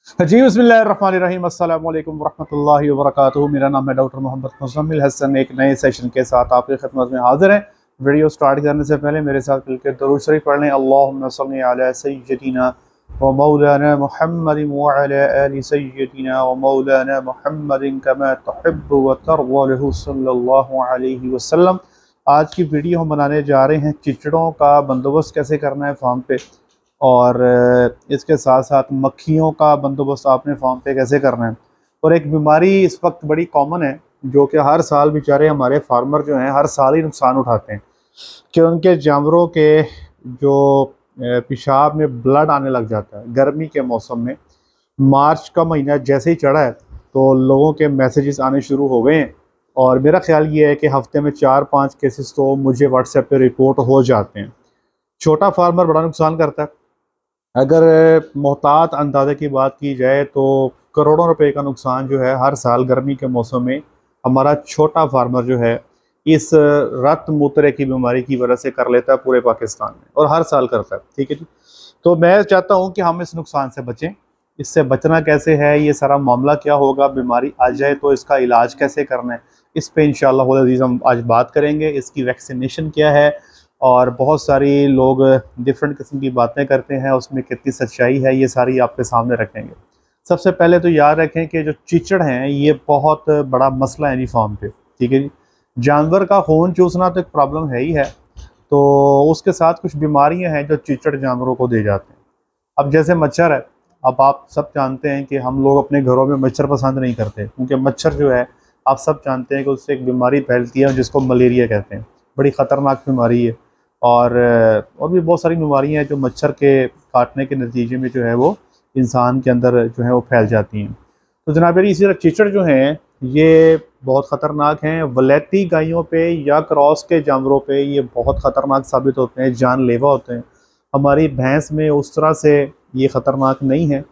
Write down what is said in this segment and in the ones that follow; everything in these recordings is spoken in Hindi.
जी बिस्मिल्लाहिर्रहमानिर्रहीम अस्सलामु अलैकुम वरहमतुल्लाहि वबरकातुहू। मेरा नाम है डॉक्टर मोहम्मद मुज़म्मिल हसन। एक नए सेशन के साथ आपकी खिदमत में हाजिर हैं। वीडियो स्टार्ट करने से पहले मेरे साथ मिलकर दरूद शरीफ पढ़ लें। अल्लाहुम्मा सल्ली अला सय्यिदिना व मौलाना मुहम्मदिन व अला आलि सय्यिदिना व मौलाना मुहम्मदिन कमा तुहिब्बु व तर्ज़ा लहू सल्लल्लाहु अलैहि वसल्लम। आज की वीडियो हम बनाने जा रहे हैं चिचड़ों का बंदोबस्त कैसे करना है फार्म पे, और इसके साथ साथ मक्खियों का बंदोबस्त आपने फार्म पे कैसे करना है। और एक बीमारी इस वक्त बड़ी कॉमन है जो कि हर साल बेचारे हमारे फार्मर जो हैं हर साल ही नुकसान उठाते हैं कि उनके जानवरों के जो पेशाब में ब्लड आने लग जाता है। गर्मी के मौसम में मार्च का महीना जैसे ही चढ़ा है तो लोगों के मैसेजेस आने शुरू हो गए हैं, और मेरा ख्याल ये है कि हफ्ते में 4-5 केसेस तो मुझे व्हाट्सएप पे रिपोर्ट हो जाते हैं। छोटा फार्मर बड़ा नुकसान करता है। अगर मोहतात अंदाजे की बात की जाए तो करोड़ों रुपए का नुकसान जो है हर साल गर्मी के मौसम में हमारा छोटा फार्मर जो है इस रक्त मूत्र की बीमारी की वजह से कर लेता है पूरे पाकिस्तान में, और हर साल करता है। ठीक है जी। तो मैं चाहता हूं कि हम इस नुकसान से बचें। इससे बचना कैसे है, ये सारा मामला क्या होगा, बीमारी आ जाए तो इसका इलाज कैसे करना है, इस पे इंशाअल्लाह अज़ीज़ हम आज बात करेंगे। इसकी वैक्सीनेशन क्या है, और बहुत सारी लोग डिफरेंट किस्म की बातें करते हैं, उसमें कितनी सच्चाई है, ये सारी आपके सामने रखेंगे। सबसे पहले तो याद रखें कि जो चिचड़ हैं ये बहुत बड़ा मसला है जी फार्म पे। ठीक है जी। जानवर का खून चूसना तो एक प्रॉब्लम है ही है, तो उसके साथ कुछ बीमारियां हैं जो चिचड़ जानवरों को दे जाते हैं। अब जैसे मच्छर है, अब आप सब जानते हैं कि हम लोग अपने घरों में मच्छर पसंद नहीं करते, क्योंकि मच्छर जो है आप सब जानते हैं कि उससे एक बीमारी फैलती है जिसको मलेरिया कहते हैं। बड़ी ख़तरनाक बीमारी है, और भी बहुत सारी बीमारियां हैं जो मच्छर के काटने के नतीजे में जो है वो इंसान के अंदर जो है वो फैल जाती हैं। तो जनाब मेरी इसी तरह चिचड़ जो हैं ये बहुत ख़तरनाक हैं। वलैती गायों पे या क्रॉस के जानवरों पे ये बहुत ख़तरनाक साबित होते हैं, जानलेवा होते हैं। हमारी भैंस में उस तरह से ये ख़तरनाक नहीं है,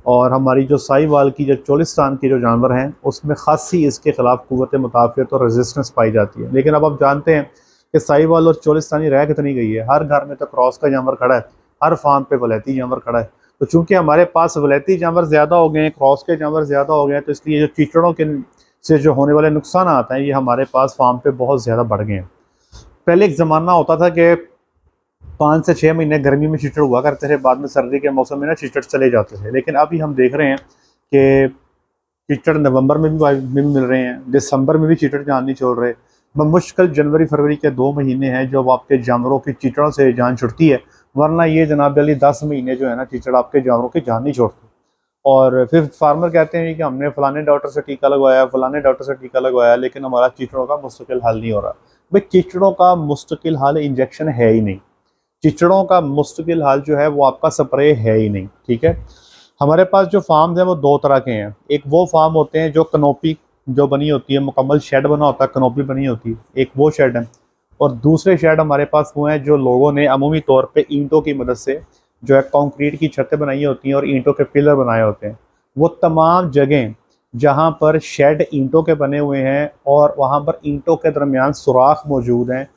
और हमारी जो साहिवाल की जो चोलिस्तान के जो जानवर हैं उसमें ख़ासी इसके ख़िलाफ़ क़ुव्वत मुदाफ़अत और रेजिस्टेंस पाई जाती है। लेकिन अब आप जानते हैं कि साहिवाल और चोलिस्तानी रह कितनी गई है। हर घर में तो क्रॉस का जानवर खड़ा है, हर फार्म पे वलैती जानवर खड़ा है। तो चूंकि हमारे पास वलैती जानवर ज़्यादा हो गए हैं, क्रॉस के जानवर ज़्यादा हो गए हैं, तो इसलिए जो चिचड़ों के से जो होने वाले नुकसान आते हैं ये हमारे पास फार्म पे बहुत ज़्यादा बढ़ गए हैं। पहले एक ज़माना होता था कि 5 से 6 महीने गर्मी में चिचड़ हुआ करते थे, बाद में सर्दी के मौसम में ना चिचड़ चले जाते थे। लेकिन अभी हम देख रहे हैं कि चिचड़ नवंबर में भी मिल रहे हैं, दिसंबर में भी चिचड़ जान नहीं छोड़ रहे। बमुश्किल जनवरी फरवरी के 2 महीने हैं जब आपके जानवरों की चिचड़ों से जान छुटती है, वरना ये जनाब अली 10 महीने जो है ना चिचड़ आपके जानवरों की जान नहीं छोड़ती। और फिर फार्मर कहते हैं कि हमने फलाने डॉक्टर से टीका लगवाया, फलाने डॉक्टर से टीका लगवाया, लेकिन हमारा चिचड़ों का मुस्तकिल हल नहीं हो रहा। भाई चिचड़ों का मुस्तकिल हल इंजेक्शन है ही नहीं। चिचड़ों का मुस्तकिल हल जो है वो आपका स्प्रे है ही नहीं। ठीक है। हमारे पास जो फार्म हैं वो 2 तरह के हैं। एक वो फार्म होते हैं जो कनोपी जो बनी होती है, मुकम्मल शेड बना होता है, कनोपी बनी होती है, एक वो शेड है। और दूसरे शेड हमारे पास वो हैं जो लोगों ने अमूमी तौर पे ईंटों की मदद से जो है कंक्रीट की छतें बनाई होती हैं और ईंटों के पिलर बनाए होते हैं। वो तमाम जगह जहाँ पर शेड ईंटों के बने हुए हैं और वहाँ पर ईंटों के दरमियान सुराख मौजूद हैं,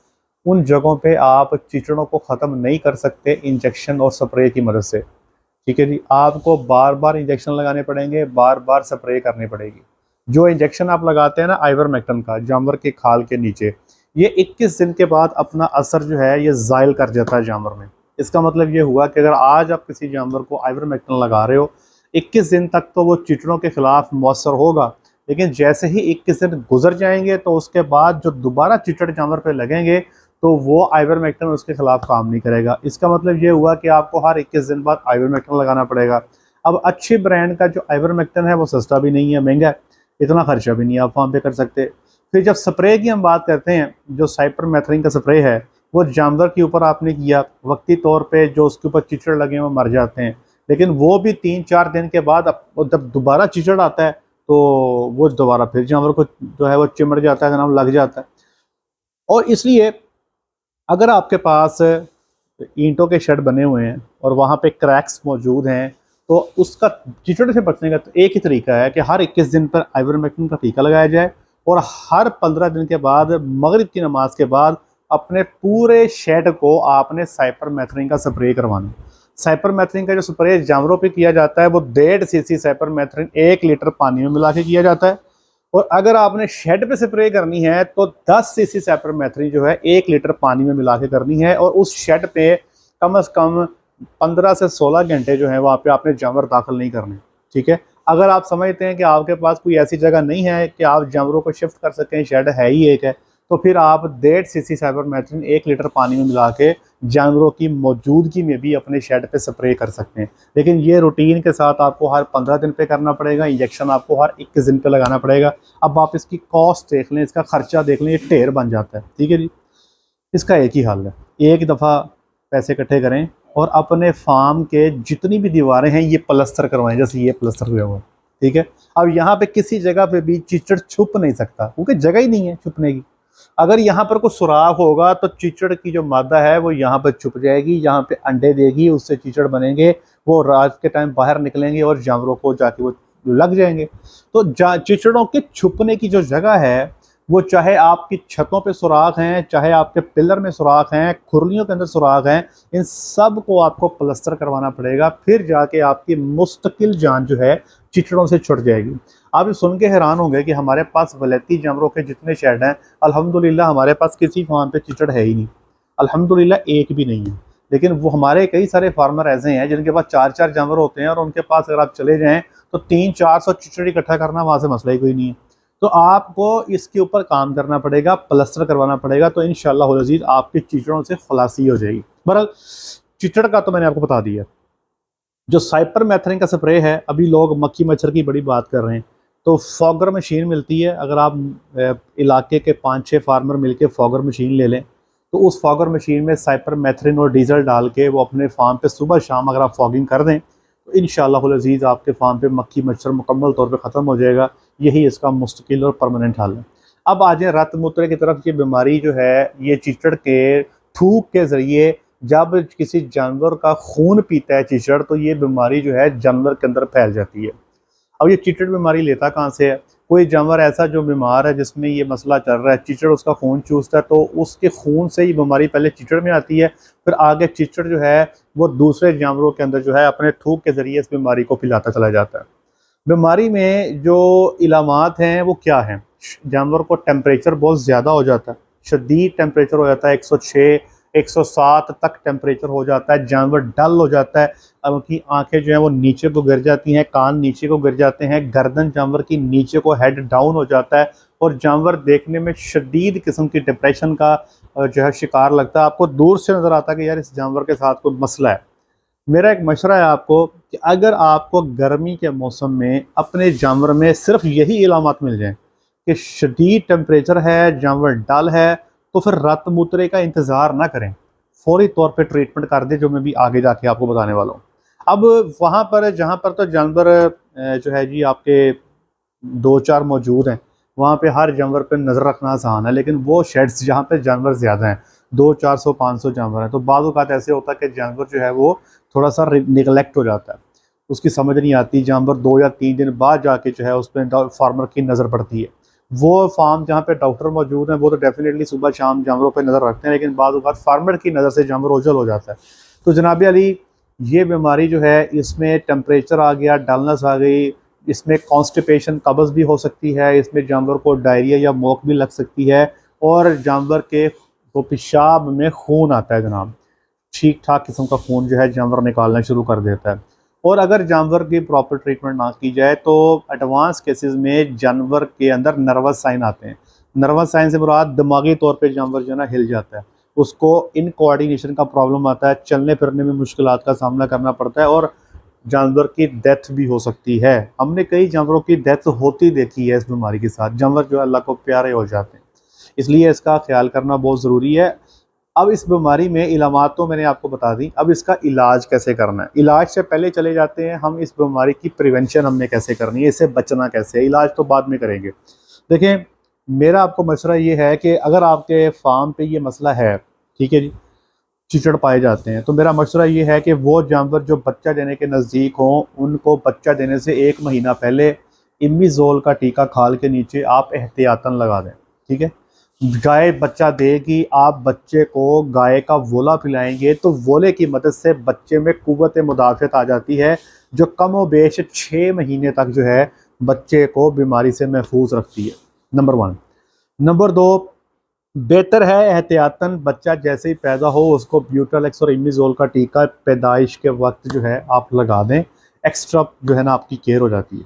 उन जगहों पे आप चिचड़ों को ख़त्म नहीं कर सकते इंजेक्शन और स्प्रे की मदद से। ठीक है जी। आपको बार बार इंजेक्शन लगाने पड़ेंगे, बार बार स्प्रे करनी पड़ेगी। जो इंजेक्शन आप लगाते हैं ना आइवरमेक्टिन का जानवर के खाल के नीचे, ये 21 दिन के बाद अपना असर जो है ये ज़ायल कर जाता है जानवर में। इसका मतलब ये हुआ कि अगर आज आप किसी जानवर को आइवरमेक्टिन लगा रहे हो, 21 दिन तक तो वो चिचड़ों के खिलाफ मौसर होगा, लेकिन जैसे ही 21 दिन गुजर जाएंगे तो उसके बाद जो दोबारा चिचड़ जानवर पे लगेंगे तो वो आइवरमेक्टिन उसके खिलाफ काम नहीं करेगा। इसका मतलब ये हुआ कि आपको हर 21 दिन बाद आइवरमेक्टिन लगाना पड़ेगा। अब अच्छे ब्रांड का जो आइवरमेक्टिन है वो सस्ता भी नहीं है, महंगा है, इतना खर्चा भी नहीं आप फार्म पे कर सकते। फिर जब स्प्रे की हम बात करते हैं, जो साइपरमेथ्रिन का स्प्रे है वो जानवर के ऊपर आपने किया, वक्ती तौर पे जो उसके ऊपर चिचड़ लगे हैं वो मर जाते हैं, लेकिन वो भी 3-4 दिन के बाद जब दोबारा चिचड़ आता है तो वो दोबारा फिर जानवर को जो है वो चिमड़ जाता है, लग जाता है। और इसलिए अगर आपके पास ईंटों के शेड बने हुए हैं और वहाँ पे क्रैक्स मौजूद हैं, तो उसका चिचड़ से बचने का तो एक ही तरीका है कि हर 21 दिन पर आइवरमेक्टिन का टीका लगाया जाए, और हर 15 दिन के बाद मगरिब की नमाज के बाद अपने पूरे शेड को आपने साइपरमेथ्रिन का स्प्रे करवाना। साइपरमेथ्रिन का जो स्प्रे जानवरों पे किया जाता है वो 1.5 सीसी साइपरमेथ्रिन 1 लीटर पानी में मिला के किया जाता है। और अगर आपने शेड पे स्प्रे करनी है तो 10 सीसी साइपरमेथ्रिन जो है 1 लीटर पानी में मिला के करनी है। और उस शेड पे कम से कम 15 से 16 घंटे जो है वहाँ पे आपने जानवर दाखिल नहीं करने। ठीक है, अगर आप समझते हैं कि आपके पास कोई ऐसी जगह नहीं है कि आप जानवरों को शिफ्ट कर सकें, शेड है ही एक है, तो फिर आप 1.5 सीसी साइपरमेथ्रिन 1 लीटर पानी में मिला के जानवरों की मौजूदगी में भी अपने शेड पे स्प्रे कर सकते हैं। लेकिन ये रूटीन के साथ आपको हर 15 दिन पे करना पड़ेगा, इंजेक्शन आपको हर 21 दिन पे लगाना पड़ेगा। अब आप इसकी कॉस्ट देख लें, इसका खर्चा देख लें, ये ढेर बन जाता है। ठीक है जी, इसका एक ही हल है, एक दफ़ा पैसे इकट्ठे करें और अपने फार्म के जितनी भी दीवारें हैं ये प्लस्तर करवाएं, जैसे ये प्लस्तर हुआ हुआ। ठीक है, अब यहाँ पे किसी जगह पे भी चिचड़ छुप नहीं सकता क्योंकि जगह ही नहीं है छुपने की। अगर यहाँ पर कोई सुराख होगा तो चिचड़ की जो मादा है वो यहाँ पर छुप जाएगी, यहाँ पे अंडे देगी, उससे चिचड़ बनेंगे, वो रात के टाइम बाहर निकलेंगे और जानवरों को जाके वो लग जाएंगे। तो चिचड़ों के छुपने की जो जगह है वो चाहे आपकी छतों पे सुराख हैं, चाहे आपके पिलर में सुराख हैं, खुरलियों के अंदर सुराख हैं, इन सब को आपको प्लस्तर करवाना पड़ेगा, फिर जाके आपकी मुस्तकिल जान जो है चिचड़ों से छुट जाएगी। आप ये सुन के हैरान होंगे कि हमारे पास वलैती जानवरों के जितने शेड हैं अल्हम्दुलिल्लाह हमारे पास किसी फार्म पे चिचड़ है ही नहीं, अल्हम्दुलिल्लाह एक भी नहीं है। लेकिन वो हमारे कई सारे फार्मर ऐसे हैं जिनके पास 4-4 जानवर होते हैं और उनके पास अगर आप चले जाएँ तो 300-400 चिचड़ इकट्ठा करना वहाँ से मसला ही कोई नहीं है। तो आपको इसके ऊपर काम करना पड़ेगा, प्लस्तर करवाना पड़ेगा, तो इंशाअल्लाह अज़ीज़ आपके चिचड़ों से खलासी हो जाएगी। बहरहाल चिचड़ का तो मैंने आपको बता दिया। जो साइपरमेथ्रिन का स्प्रे है, अभी लोग मक्खी मच्छर की बड़ी बात कर रहे हैं, तो फॉगर मशीन मिलती है। अगर आप इलाके के 5-6 फार्मर मिलके फॉगर मशीन ले लें तो उस फॉगर मशीन में साइपरमेथ्रिन और डीजल डाल के वो अपने फार्म पे सुबह शाम अगर आप फॉगिंग कर दें तो इंशाअल्लाह अज़ीज़ आपके फार्म पे मक्खी मच्छर मुकम्मल तौर पे ख़त्म हो जाएगा। यही इसका मुस्तकिल और परमानेंट हल है। अब आ जाए रत मूत्र की तरफ। ये बीमारी जो है ये चिचड़ के थूक के ज़रिए, जब किसी जानवर का खून पीता है चिचड़, तो ये बीमारी जो है जानवर के अंदर फैल जाती है। अब ये चिचड़ बीमारी लेता कहाँ से है? कोई जानवर ऐसा जो बीमार है जिसमें ये मसला चल रहा है, चिचड़ उसका खून चूसता है, तो उसके खून से ही बीमारी पहले चिचड़ में आती है, फिर आगे चिचड़ जो है वो दूसरे जानवरों के अंदर जो है अपने थूक के ज़रिए इस बीमारी को फैलाता चला जाता है। बीमारी में जो इलामात हैं वो क्या हैं? जानवर को टेम्परेचर बहुत ज़्यादा हो जाता है, शदीद टेम्परेचर हो जाता है, 106 107 तक टेम्परेचर हो जाता है, जानवर डल हो जाता है, उनकी आंखें जो हैं वो नीचे को गिर जाती हैं, कान नीचे को गिर जाते हैं, गर्दन जानवर की नीचे को हेड डाउन हो जाता है और जानवर देखने में शदीद किस्म की डिप्रेशन का जो है शिकार लगता है। आपको दूर से नज़र आता है कि यार इस जानवर के साथ कोई मसला है। मेरा एक मशवरा है आपको कि अगर आपको गर्मी के मौसम में अपने जानवर में सिर्फ यही इलामात मिल जाएँ कि शदीद टेम्परेचर है, जानवर डल है, तो फिर रत मूत्रे का इंतज़ार ना करें, फौरी तौर पे ट्रीटमेंट कर दें, जो मैं भी आगे जाके आपको बताने वाला हूँ। अब वहाँ पर जहाँ पर तो जानवर जो है जी आपके 2-4 मौजूद हैं, वहाँ पे हर जानवर पे नज़र रखना आसान है, लेकिन वो शेड्स जहाँ पे जानवर ज़्यादा हैं, 200-400-500 जानवर हैं, तो बाज़ औक़ात ऐसे होता है कि जानवर जो है वो थोड़ा सा निगलेक्ट हो जाता है, उसकी समझ नहीं आती, जानवर 2 या 3 दिन बाद जाके जो है उस पर फार्मर की नज़र पड़ती है। वो फार्म जहाँ पे डॉक्टर मौजूद हैं वो तो डेफिनेटली सुबह शाम जानवरों पे नज़र रखते हैं, लेकिन बाज़ औक़ात फार्मर की नज़र से जानवर ओझल हो जाता है। तो जनाब अली, ये बीमारी जो है इसमें टेम्परेचर आ गया, डलनेस आ गई, इसमें कॉन्स्टिपेशन कब्ज़ भी हो सकती है, इसमें जानवर को डायरिया या मोक भी लग सकती है और जानवर के तो पेशाब में खून आता है जनाब, ठीक ठाक किस्म का खून जो है जानवर निकालना शुरू कर देता है। और अगर जानवर की प्रॉपर ट्रीटमेंट ना की जाए तो एडवांस केसेस में जानवर के अंदर नर्वस साइन आते हैं। नर्वस साइन से मुराद दिमागी तौर पे जानवर जो है ना हिल जाता है, उसको इन कोऑर्डिनेशन का प्रॉब्लम आता है, चलने फिरने में मुश्किलात का सामना करना पड़ता है और जानवर की डेथ भी हो सकती है। हमने कई जानवरों की डेथ होती देखी है इस बीमारी के साथ, जानवर जो है अल्लाह को प्यारे हो जाते हैं, इसलिए इसका ख्याल करना बहुत ज़रूरी है। अब इस बीमारी में इलामात तो मैंने आपको बता दी, अब इसका इलाज कैसे करना है। इलाज से पहले चले जाते हैं हम इस बीमारी की प्रिवेंशन हमने कैसे करनी है, इससे बचना कैसे है, इलाज तो बाद में करेंगे। देखें, मेरा आपको मशवरा ये है कि अगर आपके फार्म पे ये मसला है, ठीक है जी, चिचड़ पाए जाते हैं, तो मेरा मशवरा ये है कि वो जानवर जो बच्चा देने के नज़दीक हों उनको बच्चा देने से 1 महीना पहले इम्मीज़ोल का टीका खाल के नीचे आप एहतियातन लगा दें। ठीक है, गाय बच्चा देगी, आप बच्चे को गाय का वोला पिलाएंगे तो वोले की मदद से बच्चे में कुव्वत मुदाफ़त आ जाती है, जो कम व बेश 6 महीने तक जो है बच्चे को बीमारी से महफूज रखती है। नंबर 1। नंबर 2, बेहतर है एहतियातन बच्चा जैसे ही पैदा हो उसको ब्यूटालेक्स और इमिजोल का टीका पैदाइश के वक्त जो है आप लगा दें, एक्स्ट्रा जो है ना आपकी केयर हो जाती है।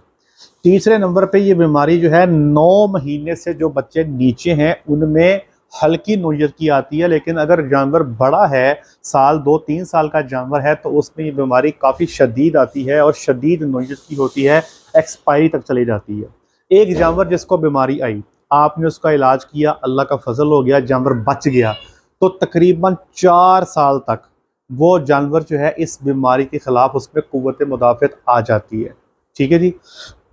तीसरे नंबर पे ये बीमारी जो है 9 महीने से जो बच्चे नीचे हैं उनमें हल्की नोयत की आती है, लेकिन अगर जानवर बड़ा है, साल 2-3 साल का जानवर है, तो उसमें ये बीमारी काफ़ी शदीद आती है और शदीद नोयत की होती है, एक्सपायरी तक चली जाती है। एक जानवर जिसको बीमारी आई, आपने उसका इलाज किया, अल्लाह का फजल हो गया, जानवर बच गया, तो तकरीबन 4 साल तक वो जानवर जो है इस बीमारी के ख़िलाफ़ उसमें कुव्वत मुदाफ़त आ जाती है। ठीक है जी।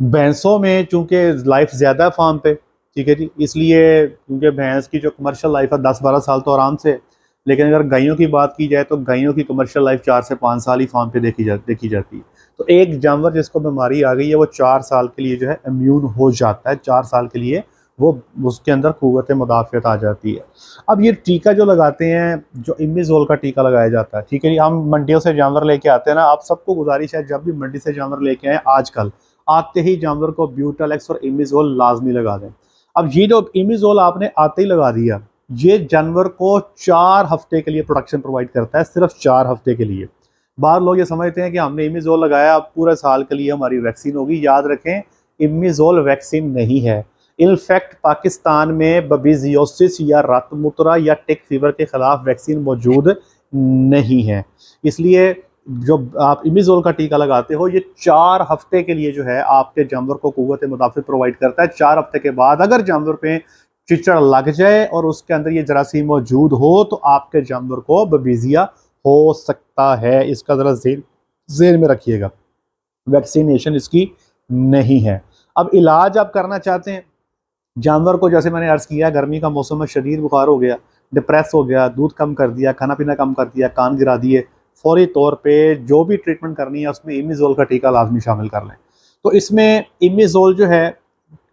भैंसों में चूंकि लाइफ ज़्यादा है फार्म पे, ठीक है जी, इसलिए क्योंकि भैंस की जो कमर्शियल लाइफ है 10-12 साल तो आराम से, लेकिन अगर गायों की बात की जाए तो गायों की कमर्शियल लाइफ 4 से 5 साल ही फार्म पे देखी जाती है। तो एक जानवर जिसको बीमारी आ गई है वो 4 साल के लिए जो है इम्यून हो जाता है, 4 साल के लिए वो उसके अंदर कुव्वत मुदाफ़त आ जाती है। अब ये टीका जो लगाते हैं, जो इमिजोल का टीका लगाया जाता है, ठीक है जी, हम मंडियों से जानवर लेके आते हैं ना, आप सबको गुजारिश है जब भी मंडी से जानवर लेके आए आजकल आते ही जानवर को ब्यूटालेक्स और इमिजोल लाजमी लगा दें। अब ये जो इमिजोल आपने आते ही लगा दिया, ये जानवर को 4 हफ्ते के लिए प्रोटेक्शन प्रोवाइड करता है, सिर्फ 4 हफ्ते के लिए। बाहर लोग ये समझते हैं कि हमने इमिजोल लगाया अब पूरे साल के लिए हमारी वैक्सीन होगी। याद रखें, इमिजोल वैक्सीन नहीं है। इनफैक्ट पाकिस्तान में बबीजियोसिस या रतमुतरा या टिक फीवर के खिलाफ वैक्सीन मौजूद नहीं है। इसलिए जो आप इमिजोल का टीका लगाते हो ये 4 हफ्ते के लिए जो है आपके जानवर को कुव्वत मुदाफ़त प्रोवाइड करता है। 4 हफ्ते के बाद अगर जानवर पे चिचड़ लग जाए और उसके अंदर ये जरासीम मौजूद हो तो आपके जानवर को बबीजिया हो सकता है। इसका ज़रा ज़हन में रखिएगा, वैक्सीनेशन इसकी नहीं है। अब इलाज आप करना चाहते हैं जानवर को, जैसे मैंने अर्ज़ किया, गर्मी का मौसम में शदीद बुखार हो गया, डिप्रेस हो गया, दूध कम कर दिया, खाना पीना कम कर दिया, कान गिरा दिए, फौरी तौर पे जो भी ट्रीटमेंट करनी है उसमें इमिजोल का टीका लाजमी शामिल कर लें। तो इसमें इमिजोल जो है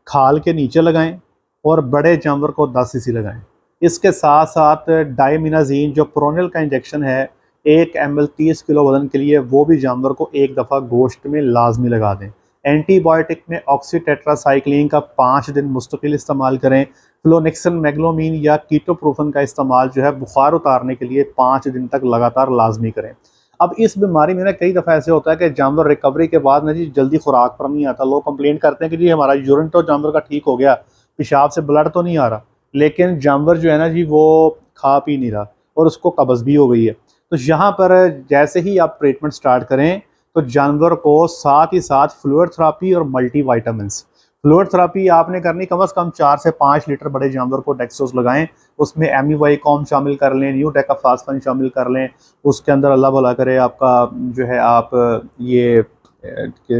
खाल के नीचे लगाएं और बड़े जानवर को 10 सीसी लगाएं। इसके साथ साथ डायमिनाजीन जो प्रोनियल का इंजेक्शन है 1 ml 30 किलो वजन के लिए, वो भी जानवर को एक दफ़ा गोश्त में लाजमी लगा दें। एंटीबायोटिक में ऑक्सीटेट्रासाइक्लिन का 5 दिन मुस्तकिल इस्तेमाल करें। फ्लोनेक्सन, मैग्लोमीन या कीटोप्रोफन का इस्तेमाल जो है बुखार उतारने के लिए 5 दिन तक लगातार लाजमी करें। अब इस बीमारी में ना कई दफ़ा ऐसे होता है कि जानवर रिकवरी के बाद ना जी जल्दी खुराक पर नहीं आता। लोग कंप्लेंट करते हैं कि जी हमारा यूरिन तो जानवर का ठीक हो गया, पेशाब से ब्लड तो नहीं आ रहा, लेकिन जानवर जो है ना जी वो खा पी नहीं रहा और उसको कब्ज़ भी हो गई है। तो यहाँ पर जैसे ही आप ट्रीटमेंट स्टार्ट करें तो जानवर को साथ ही साथ फ्लूइड थेरेपी और मल्टीविटामिन्स, फ्लूइड थेरेपी आपने करनी कम से कम 4 से 5 लीटर बड़े जानवर को डेक्सोस लगाएं, उसमें एमिवाइकॉम शामिल कर लें, न्यू डेकाफास्फन शामिल कर लें, उसके अंदर अल्लाह भला करे आपका जो है आप ये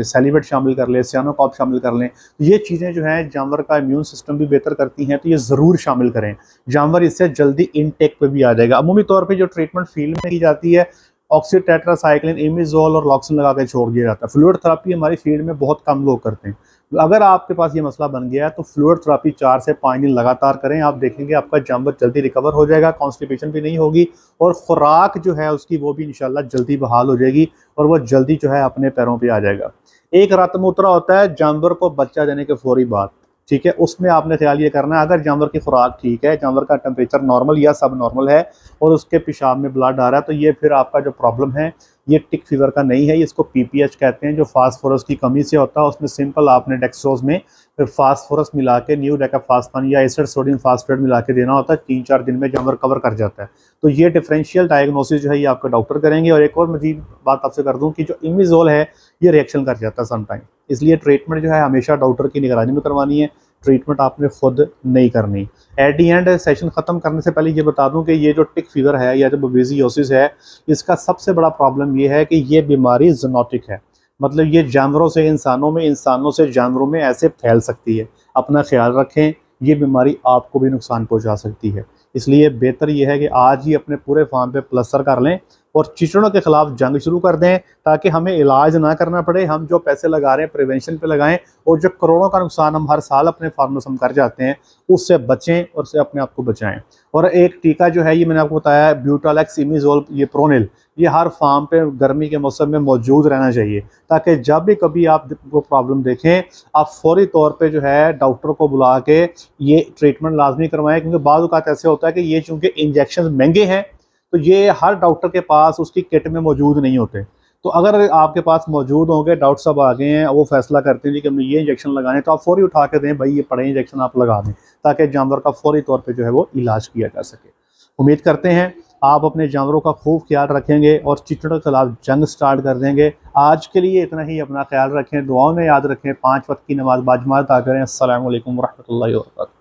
सेलिवेट शामिल कर लें, सियानोकॉप शामिल कर लें। ये चीज़ें जो हैं जानवर का इम्यून सिस्टम भी बेहतर करती हैं, तो ये ज़रूर शामिल करें। जानवर इससे जल्दी इनटेक पे भी आ जाएगा। अमूमी तौर पे जो ट्रीटमेंट फील्ड में की जाती है ऑक्सीटेट्रासाइक्लिन, इमिजोल और लॉक्सिन लगा के छोड़ दिया जाता है। फ्लूइड थेरेपी हमारी फील्ड में बहुत कम लोग करते हैं। अगर आपके पास ये मसला बन गया है तो फ्लूइड थेरेपी 4 से 5 दिन लगातार करें, आप देखेंगे आपका जानवर जल्दी रिकवर हो जाएगा, कॉन्स्टिपेशन भी नहीं होगी और खुराक जो है उसकी वो भी इंशाल्लाह जल्दी बहाल हो जाएगी और वो जल्दी जो है अपने पैरों पे आ जाएगा। एक रतमूत्रा होता है जानवर को बच्चा देने के फौरी बाद, ठीक है, उसमें आपने ख्याल ये करना है अगर जानवर की खुराक ठीक है, जानवर का टेम्परेचर नॉर्मल या सब नॉर्मल है और उसके पेशाब में ब्लड आ रहा है, तो ये फिर आपका जो प्रॉब्लम है ये टिक फीवर का नहीं है, इसको पीपीएच कहते हैं, जो फास्फोरस की कमी से होता है। उसमें सिंपल आपने डेक्सोज में फास्फोरस मिला के न्यू डेकाफास्फन या एसिड सोडियम फास्फेट मिला के देना होता है, 3-4 दिन में जानवर कवर कर जाता है। तो ये डिफरेंशियल डायग्नोसिस जो है ये आपका डॉक्टर करेंगे। और एक और मजीद बात आपसे कर दूं कि जो इमिजोल है ये रिएक्शन कर जाता है समटाइम, इसलिए ट्रीटमेंट जो है हमेशा डॉक्टर की निगरानी में करवानी है, ट्रीटमेंट आपने खुद नहीं करनी। एट दी एंड सेशन ख़त्म करने से पहले ये बता दूं कि ये जो टिक फीवर है या जो बबेजियोसिस है इसका सबसे बड़ा प्रॉब्लम ये है कि ये बीमारी ज़ूनोटिक है, मतलब ये जानवरों से इंसानों में, इंसानों से जानवरों में ऐसे फैल सकती है। अपना ख्याल रखें, ये बीमारी आपको भी नुकसान पहुंचा सकती है, इसलिए बेहतर ये है कि आज ही अपने पूरे फार्म पे प्लस्तर कर लें और चिचड़ों के खिलाफ जंग शुरू कर दें, ताकि हमें इलाज ना करना पड़े। हम जो पैसे लगा रहे हैं प्रिवेंशन पे लगाएं, और जो करोड़ों का नुकसान हम हर साल अपने फार्मर्स हम कर जाते हैं उससे बचें और उससे अपने आप को बचाएं। और एक टीका जो है ये मैंने आपको बताया है, ब्यूटालेक्स इमिजोल, ये प्रोनिल, ये हर फार्म पे गर्मी के मौसम में मौजूद रहना चाहिए, ताकि जब भी कभी आप वो प्रॉब्लम देखें आप फौरी तौर पे जो है डॉक्टर को बुला के ये ट्रीटमेंट लाजमी करवाएं। क्योंकि बाद औक़ात ऐसे होता है कि ये चूँकि इंजेक्शन महंगे हैं तो ये हर डॉक्टर के पास उसकी किट में मौजूद नहीं होते। तो अगर आपके पास मौजूद होंगे, डॉक्टर साहब आ गए हैं, वो फैसला करते हैं जी कि हमें ये इंजेक्शन लगाने, तो आप फौरी उठा के दें, भाई ये पड़े इंजेक्शन आप लगा दें, ताकि जानवर का फौरी तौर पे जो है वो इलाज किया जा सके। उम्मीद करते हैं आप अपने जानवरों का खूब ख्याल रखेंगे और चिचड़ों के खिलाफ जंग स्टार्ट कर देंगे। आज के लिए इतना ही, अपना ख्याल रखें, दुआओं में याद रखें, 5 वक्त की नमाज बाजमात अदा करें। अस्सलामु अलैकुम वरहमतुल्लाहि वबरकातुहू।